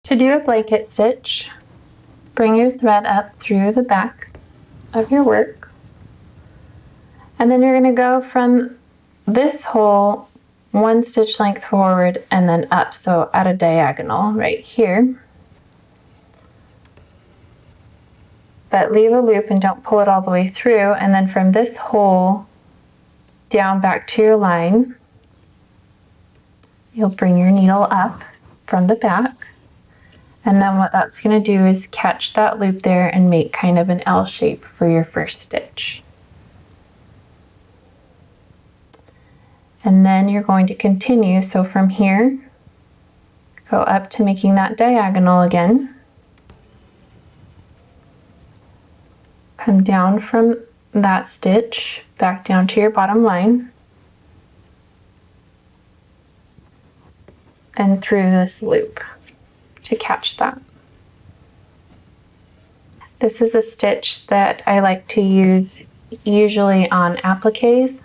To do a blanket stitch, bring your thread up through the back of your work, and then you're going to go from this hole 1 stitch length forward and then up, so at a diagonal right here. But leave a loop and don't pull it all the way through, and then from this hole down back to your line, you'll bring your needle up from the back, and then what that's going to do is catch that loop there and make kind of an L shape for your first stitch. And then you're going to continue, so from here, go up to making that diagonal again. Come down from that stitch, back down to your bottom line, and through this loop to catch that. This is a stitch that I like to use usually on appliques.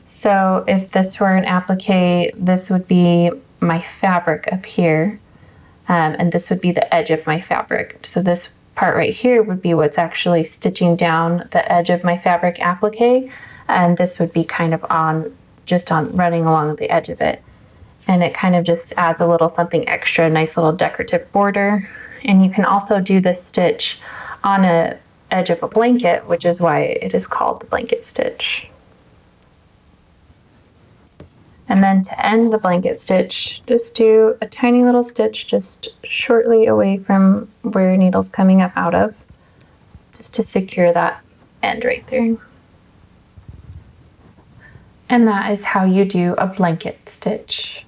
So if this were an applique, this would be my fabric up here, and this would be the edge of my fabric. So this part right here would be what's actually stitching down the edge of my fabric applique, and this would be kind of just on running along the edge of it. And it kind of just adds a little something extra, nice little decorative border. And you can also do this stitch on a edge of a blanket, which is why it is called the blanket stitch. And then to end the blanket stitch, just do a tiny little stitch just shortly away from where your needle's coming up out of, just to secure that end right there. And that is how you do a blanket stitch.